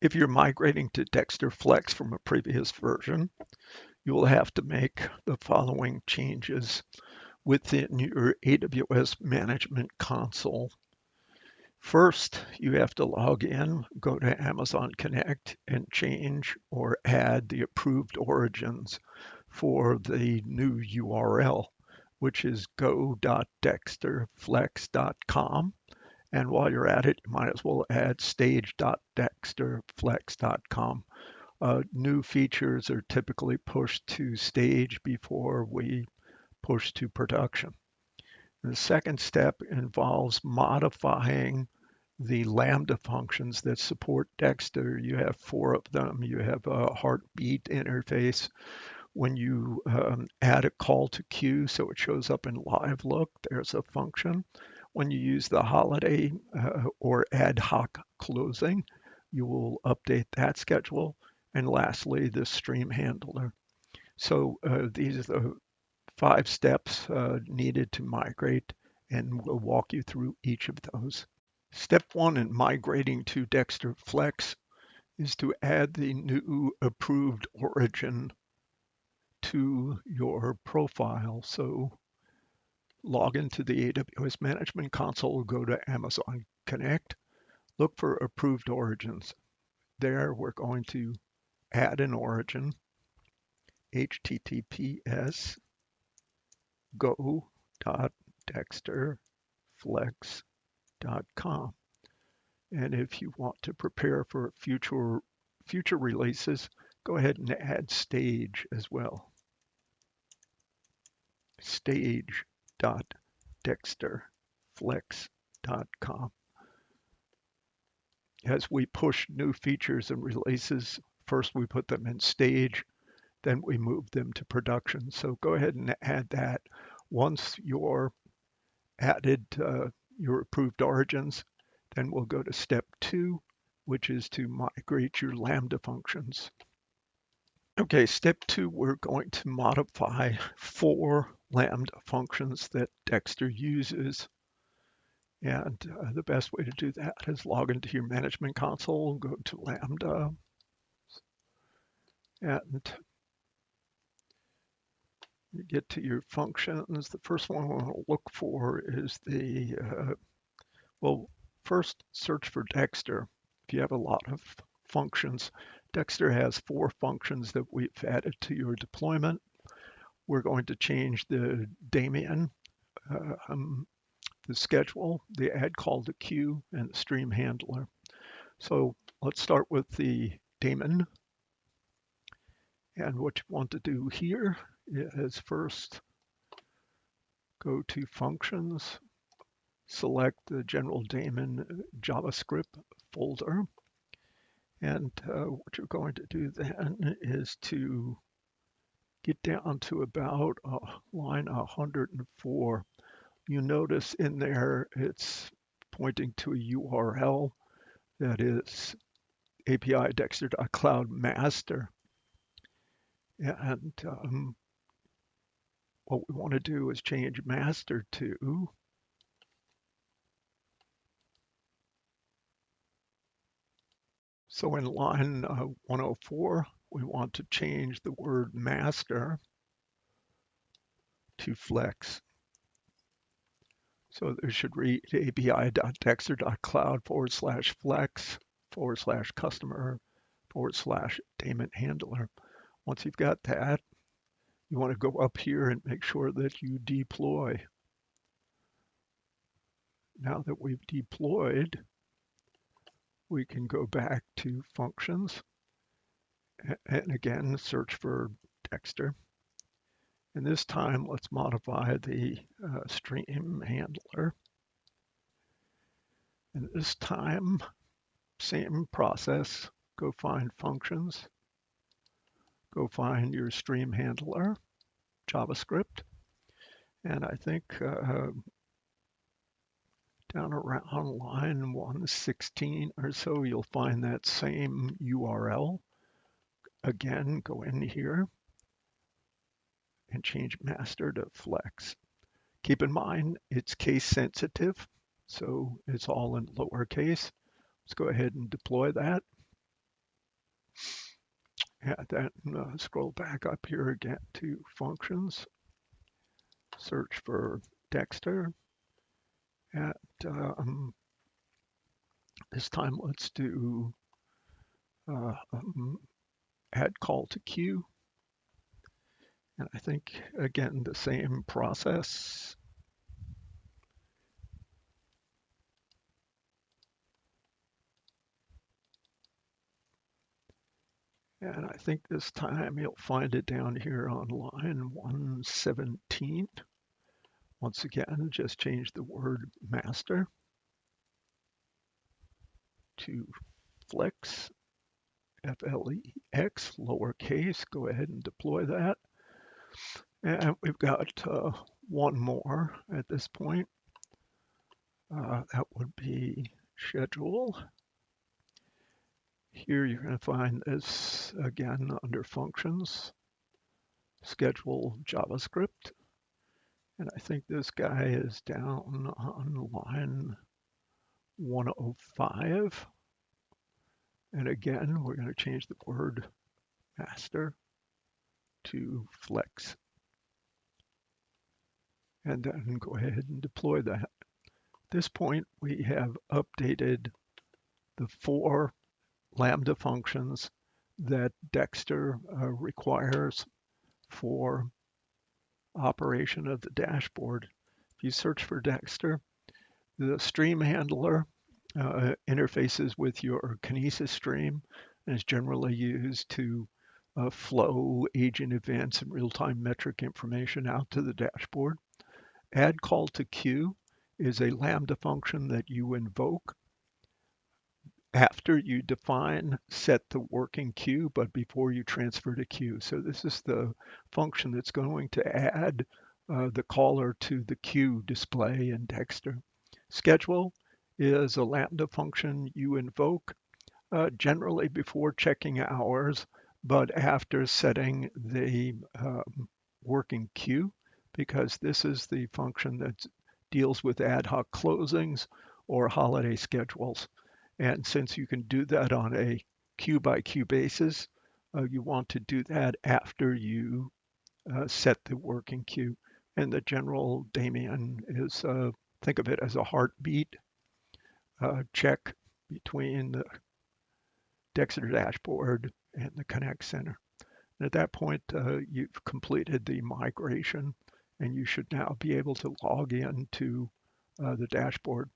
If you're migrating to Dextr Flex from a previous version, you will have to make the following changes within your AWS Management Console. First, you have to log in, go to Amazon Connect, and change or add the approved origins for the new URL, which is go.dextrflex.com. And while you're at it, you might as well add stage.dextrflex.com. New features are typically pushed to stage before we push to production. The second step involves modifying the Lambda functions that support Dextr. You have 4 of them. You have a heartbeat interface. When you add a call to queue so it shows up in live look, there's a function. When you use the holiday or ad hoc closing, you will update that schedule. And lastly, the stream handler. So these are the 5 steps needed to migrate, and we'll walk you through each of those. Step 1 in migrating to Dextr Flex is to add the new approved origin to your profile. So log into the AWS Management Console, go to Amazon Connect, look for approved origins. There we're going to add an origin, https go.dextrflex.com. And if you want to prepare for future releases, go ahead and add stage as well. Stage.dextrflex.com. As we push new features and releases, first we put them in stage, then we move them to production. So go ahead and add that. Once you're added your approved origins, then we'll go to step 2, which is to migrate your Lambda functions. Okay, step 2, we're going to modify 4 Lambda functions that Dextr uses. And the best way to do that is log into your management console, go to Lambda, and you get to your functions. The first one we want to look for is well, first search for Dextr. If you have a lot of functions, Dextr has 4 functions that we've added to your deployment. We're going to change the daemon, the schedule, the add call to queue, and the stream handler. So let's start with the daemon. And what you want to do here is first go to functions, select the general daemon JavaScript folder. And what you're going to do then is to get down to about line 104. You notice in there it's pointing to a URL that is API Dextr.cloud master. And what we want to do is change master to so in line 104, we want to change the word master to flex. So there should read api.dextr.cloud/flex/customer/daemon handler. Once you've got that, you want to go up here and make sure that you deploy. Now that we've deployed, we can go back to functions and again search for Dextr. And this time, let's modify the stream handler. And this time, same process. Go find functions. Go find your stream handler, JavaScript. And I think down around line 116 or so, you'll find that same URL. Again, go in here and change master to flex. Keep in mind, it's case sensitive, so it's all in lowercase. Let's go ahead and deploy that. And then scroll back up here again to functions, search for Dextr. And this time let's do add call to queue. And I think, again, the same process. And I think this time you'll find it down here on line 117. Once again, just change the word master to flex, F-L-E-X, lowercase. Go ahead and deploy that. And we've got one more at this point. That would be schedule. Here you're going to find this again under functions, schedule JavaScript. And I think this guy is down on line 105. And again, we're going to change the word master to flex. And then go ahead and deploy that. At this point, we have updated the 4 Lambda functions that Dextr requires for operation of the dashboard. If you search for Dextr, the stream handler interfaces with your Kinesis stream and is generally used to flow agent events and real-time metric information out to the dashboard. Add call to queue is a Lambda function that you invoke after you define set the working queue, but before you transfer to queue. So this is the function that's going to add the caller to the queue display in Dextr. Schedule is a Lambda function you invoke generally before checking hours, but after setting the working queue, because this is the function that deals with ad hoc closings or holiday schedules. And since you can do that on a queue by queue basis, you want to do that after you set the working queue. And the general daemon is, think of it as a heartbeat check between the Dextr dashboard and the Connect Center. And at that point, you've completed the migration, and you should now be able to log in to the dashboard.